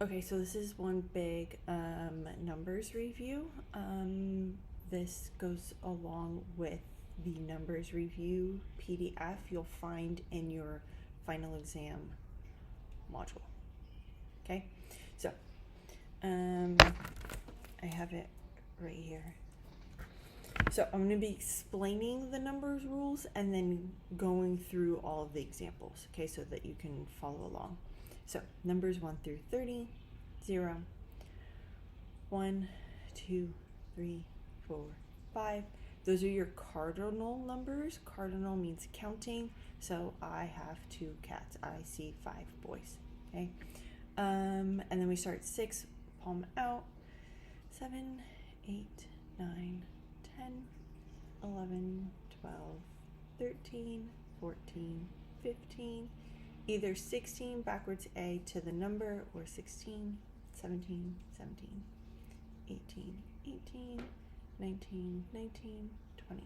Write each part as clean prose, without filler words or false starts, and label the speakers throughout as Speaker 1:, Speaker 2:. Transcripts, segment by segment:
Speaker 1: Okay, so this is one big numbers review. This goes along with the numbers review PDF you'll find in your final exam module. Okay, so I have it right here. So I'm going to be explaining the numbers rules and then going through all of the examples, okay, so that you can follow along. So numbers 1 through 30, 0, 1, 2, 3, 4, 5. Those are your cardinal numbers. Cardinal means counting. So I have 2 cats. I see 5 boys. Okay. And then we start 6, palm out. 7, 8, 9, 10, 11, 12, 13, 14, 15. Either 16 backwards A to the number or 16, 17, 17, 18, 18, 19, 19, 20.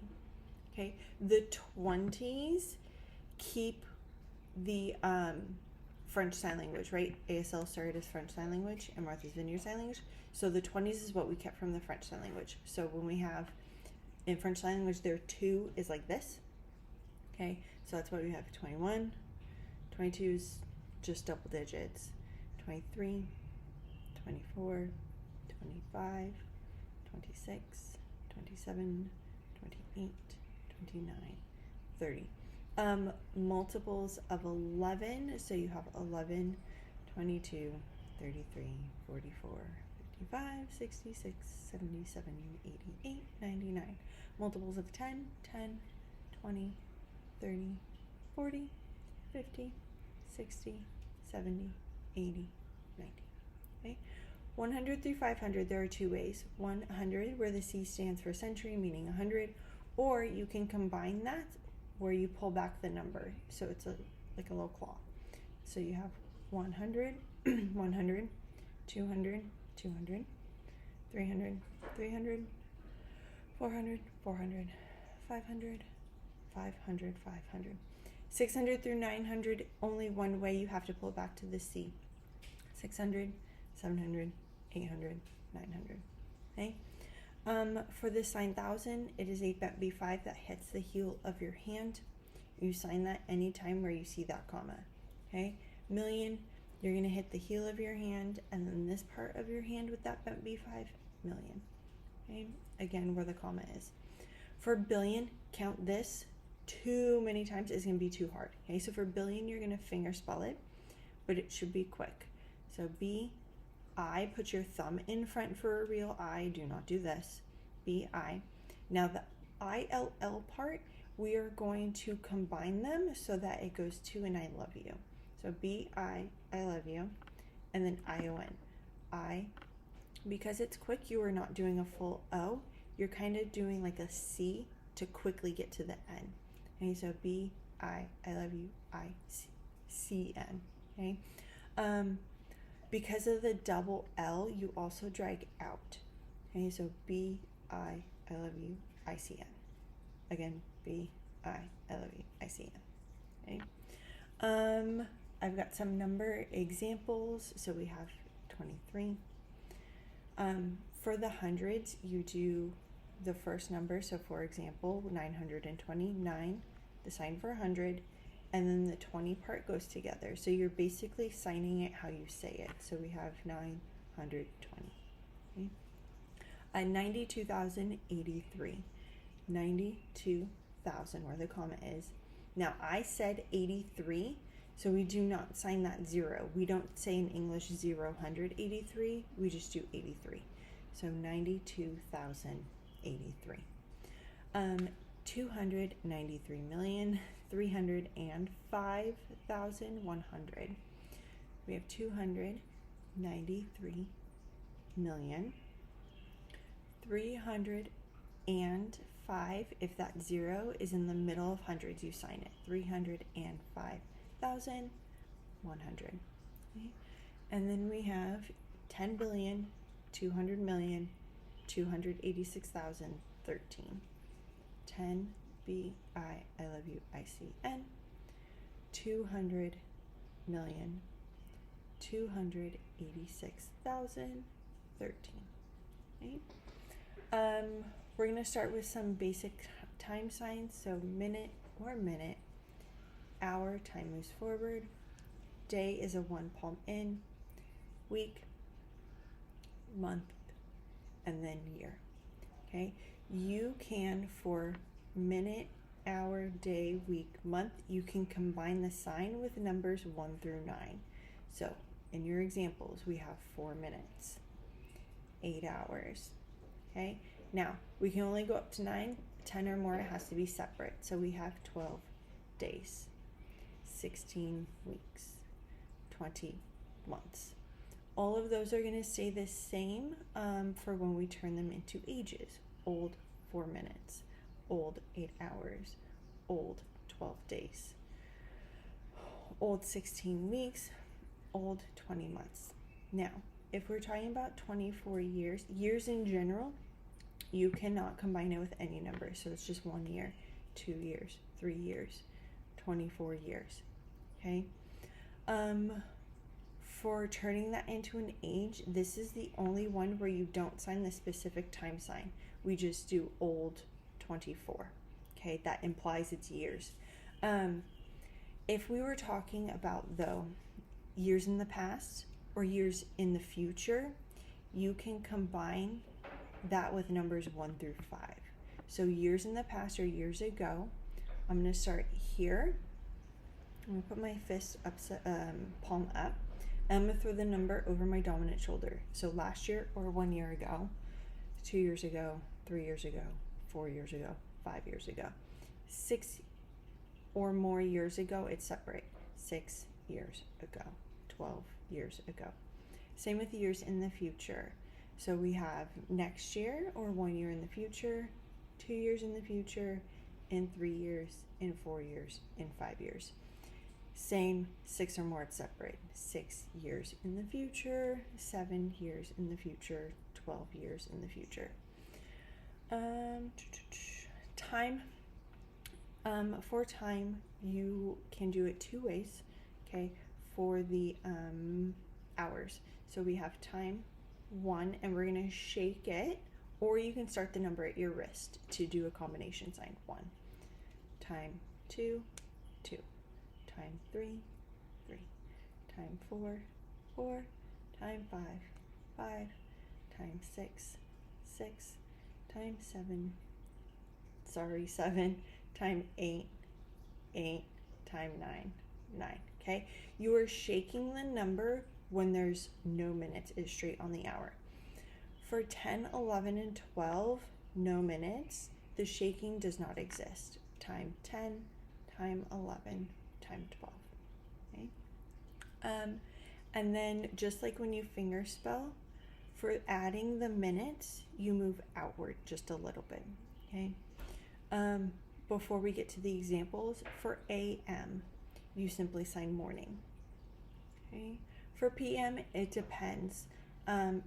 Speaker 1: Okay, the 20s keep the French Sign Language, right? ASL started as French Sign Language and Martha's Vineyard Sign Language. So the 20s is what we kept from the French Sign Language. So when we have in French Sign Language, their 2 is like this. Okay, so that's why we have 21. 22 is just double digits. 23, 24, 25, 26, 27, 28, 29, 30. Multiples of 11, so you have 11, 22, 33, 44, 55, 66, 77, 88, 99. Multiples of 10, 10, 20, 30, 40, 50, 60, 70, 80, 90. Okay? 100 through 500, there are 2 ways. 100, where the C stands for century, meaning 100, or you can combine that where you pull back the number. So it's like a little claw. So you have 100, 100, 200, 200, 300, 300, 400, 400, 500, 500, 500. 600 through 900, only one way, you have to pull back to the C. 600, 700, 800, 900. Okay? For the sign 1,000, it is a bent B5 that hits the heel of your hand. You sign that anytime where you see that comma. Okay? Million, you're going to hit the heel of your hand, and then this part of your hand with that bent B5, million. Okay? Again, where the comma is. For billion, count this too many times is going to be too hard. Okay, so for billion, you're going to finger spell it, but it should be quick. So B-I, put your thumb in front for a real I. Do not do this. B-I. Now the I-L-L part, we are going to combine them so that it goes to an I love you. So B-I, I love you, and then I-O-N. I, because it's quick, you are not doing a full O. You're kind of doing like a C to quickly get to the N. Okay, so B-I, I love you, I-C-N. Okay, because of the double L, you also drag out. Okay, so B-I, I love you, I-C-N. Again, B-I, I love you, I-C-N. Okay, I've got some number examples. So we have 23. For the hundreds, you do the first number. So for example, 929, the sign for 100, and then the 20 part goes together. So you're basically signing it how you say it. So we have 920. Okay? 92,083. 92,000, where the comma is. Now I said 83, so we do not sign that 0. We don't say in English 0, 183. We just do 83. So 92,083. 293,305,100. We have 293 million 305. If that 0 is in the middle of hundreds, you sign it. 305,100. Okay? And then we have 10 billion 200 million 286,013. 10 B-I, I love you, I-C-N. 200 million 286,013. Right? We're going to start with some basic time signs. So minute or minute, hour, time moves forward, day is a 1 palm in, week, month, and then year. Okay, you can, for minute, hour, day, week, month, you can combine the sign with numbers 1 through 9. So in your examples, we have 4 minutes, 8 hours. Okay, now we can only go up to 9. 10 or more, it has to be separate. So we have 12 days, 16 weeks, 20 months. All of those are going to stay the same for when we turn them into ages. Old, 4 minutes. Old, 8 hours. Old, 12 days. Old, 16 weeks. Old, 20 months. Now, if we're talking about 24 years, years in general, you cannot combine it with any number. So it's just 1 year, 2 years, 3 years, 24 years. Okay? For turning that into an age, this is the only one where you don't sign the specific time sign. We just do old 24. Okay, that implies it's years. If we were talking about, though, years in the past or years in the future, you can combine that with numbers 1 through 5. So years in the past or years ago, I'm going to start here. I'm going to put my fist up, palm up. I'm going to throw the number over my dominant shoulder. So last year or 1 year ago, 2 years ago, 3 years ago, 4 years ago, 5 years ago. 6 or more years ago, it's separate. 6 years ago, 12 years ago. Same with years in the future. So we have next year or 1 year in the future, 2 years in the future, in 3 years, in 4 years, in 5 years. Same, 6 or more, it's separate. 6 years in the future, 7 years in the future, 12 years in the future. Time. For time, you can do it 2 ways, okay, for the hours. So we have time 1, and we're going to shake it, or you can start the number at your wrist to do a combination sign. 1. Time 2, 2. Time 3, 3. Time 4, 4. Time 5, 5. Time 6, 6. Time 7, 7. Time 8, 8. Time 9, 9. Okay? You are shaking the number when there's no minutes. It's straight on the hour. For 10, 11, and 12, no minutes, the shaking does not exist. Time 10, time 11, time 12. Okay? And then just like when you finger spell, for adding the minutes, you move outward just a little bit. Okay? Before we get to the examples, for AM, you simply sign morning. Okay? For PM, it depends.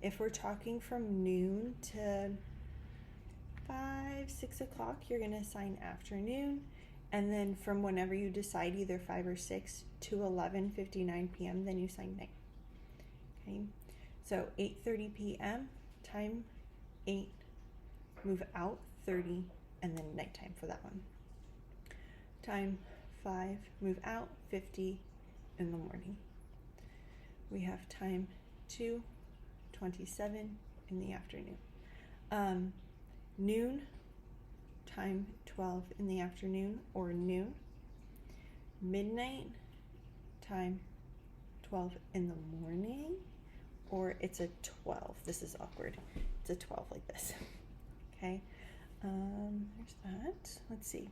Speaker 1: If we're talking from noon to 5, 6 o'clock, you're going to sign afternoon. And then from whenever you decide, either 5 or 6 to 11:59 p.m., then you sign night. Okay? So 8:30 p.m., time 8, move out 30, and then nighttime for that one. Time 5, move out 50 in the morning. We have time 2, 27 in the afternoon. Noon, time 12 in the afternoon or noon. Midnight, time 12 in the morning, or it's a 12. This is awkward. It's a 12 like this. Okay, there's that. Let's see.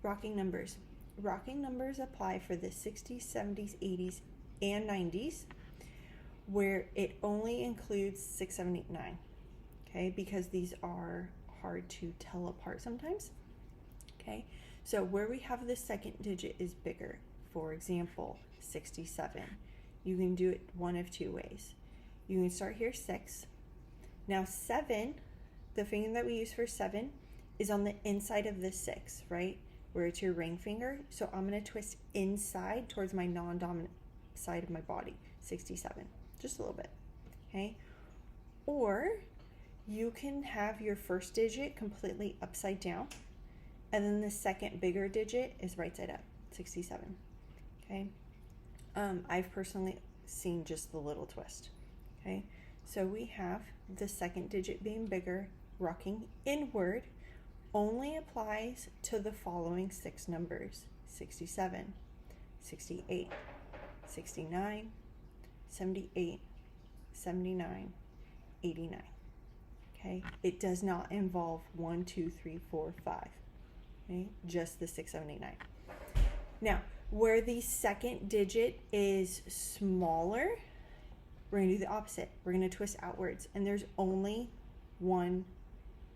Speaker 1: Rocking numbers. Rocking numbers apply for the 60s, 70s, 80s, and 90s, where it only includes 6, 7, 8, 9. Okay, because these are hard to tell apart sometimes. Okay, so where we have the second digit is bigger. For example, 67. You can do it one of 2 ways. You can start here 6. Now 7, the finger that we use for 7 is on the inside of the 6, right? Where it's your ring finger. So I'm going to twist inside towards my non-dominant side of my body. 67, just a little bit, okay? Or you can have your first digit completely upside down, and then the second bigger digit is right side up, 67, okay? I've personally seen just the little twist, okay? So we have the second digit being bigger, rocking inward, only applies to the following 6 numbers: 67, 68, 69, 78, 79, 89. Okay, it does not involve 1, 2, 3, 4, 5. Okay, just the 6, 7, 8, 9. Now, where the second digit is smaller, we're going to do the opposite. We're going to twist outwards, and there's only one.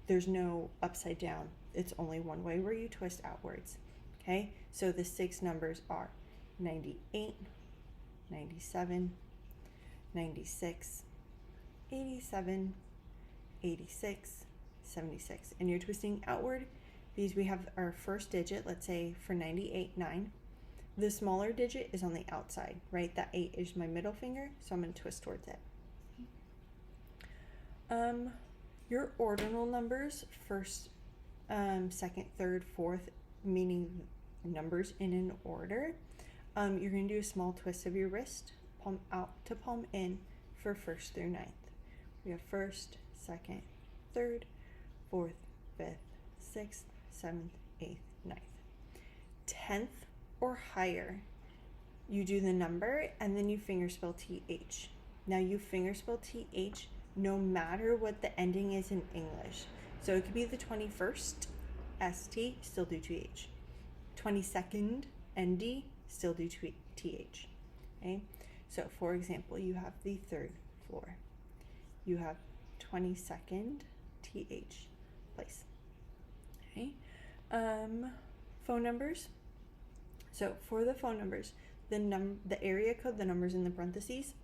Speaker 1: There's no upside down. It's only one way where you twist outwards. Okay, so the 6 numbers are 98, 97, 96, 87, 86, 76. And you're twisting outward because we have our first digit, let's say for 98, 9. The smaller digit is on the outside, right? That 8 is my middle finger, so I'm going to twist towards it. Your ordinal numbers, first, second, third, fourth, meaning numbers in an order. You're going to do a small twist of your wrist, palm out to palm in for first through ninth. We have first, second, third, fourth, fifth, sixth, seventh, eighth, ninth. 10th or higher, you do the number and then you fingerspell TH. Now you fingerspell TH no matter what the ending is in English. So it could be the 21st, ST, still do TH. 22nd, ND, still do TH. Okay? So for example, you have the 3rd floor. You have 22nd, TH, place. Okay? Phone numbers. So for the phone numbers, the area code, the numbers in the parentheses,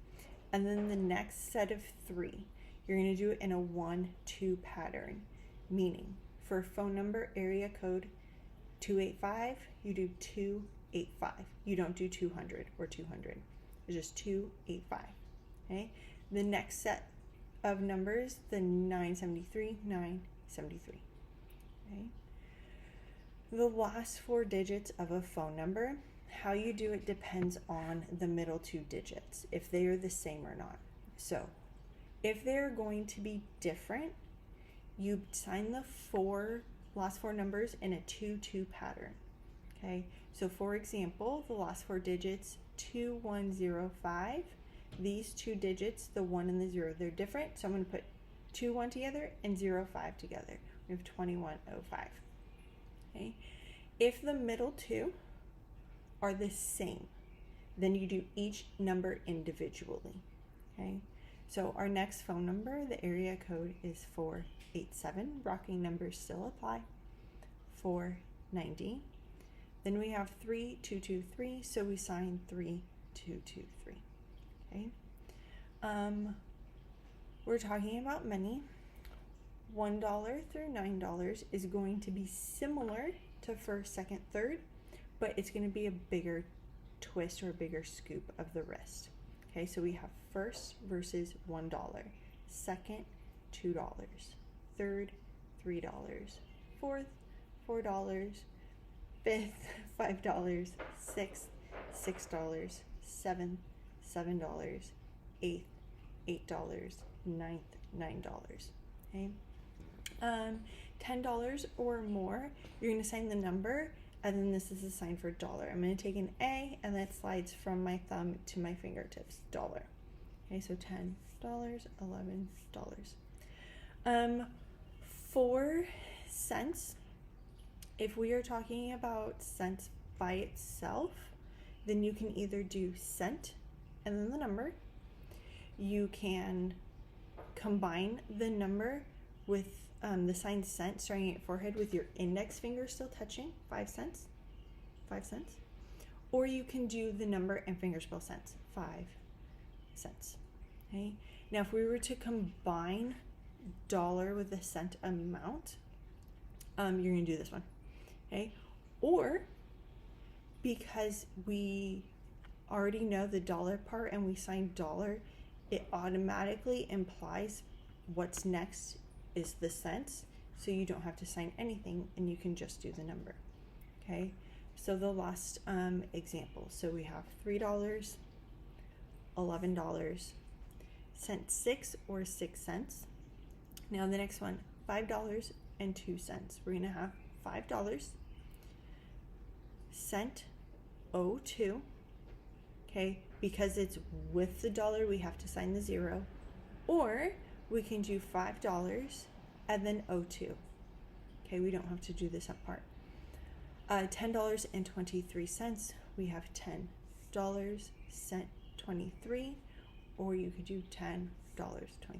Speaker 1: and then the next set of 3, you're going to do it in a 1-2 pattern, meaning for phone number area code 285, you do 285. You don't do 200 or 200. It's just 285. Okay? The next set of numbers, the 973, 973. Okay? The last 4 digits of a phone number, how you do it depends on the middle 2 digits, if they are the same or not. So, if they're going to be different, you sign the last 4 numbers in a 2-2 pattern. Okay, so for example, the last 4 digits, 2105, these 2 digits, the 1 and the 0, they're different, so I'm going to put 21 together and 05 together. We have 2105. Okay. If the middle 2 are the same, then you do each number individually. Okay. So our next phone number, the area code is 487. Rocking numbers still apply. 490. Then we have 3223, so we sign 3223. Okay. We're talking about money. $1 through $9 is going to be similar to first, second, third, but it's going to be a bigger twist or a bigger scoop of the wrist. Okay, so we have first versus $1, second, $2, third, $3, fourth, $4, fifth, $5, sixth, $6, seventh, $7, eighth, $8, ninth, $9. Okay. $10 or more, you're going to sign the number, and then this is a sign for dollar. I'm going to take an A, and that slides from my thumb to my fingertips, dollar. Okay, so $10, $11. 4 cents, if we are talking about cents by itself, then you can either do cent and then the number. You can combine the number with the sign cent starting at forehead with your index finger still touching, 5 cents, or you can do the number and fingerspell cents, 5 cents. Okay. Now, if we were to combine dollar with the cent amount, you're going to do this one. Okay. Or because we already know the dollar part and we sign dollar, it automatically implies what's next is the cents. So you don't have to sign anything and you can just do the number. Okay, so the last example. So we have $3, $11, cent 6 or 6 cents. Now the next one, $5 and 2 cents. We're gonna have $5, cent 02. Okay, because it's with the dollar, we have to sign the 0. Or we can do $5 and then 02. Okay, we don't have to do this up part. $10.23. We have $10, cent 23, or you could do $10.23.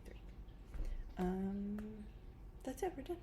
Speaker 1: That's it, we're done.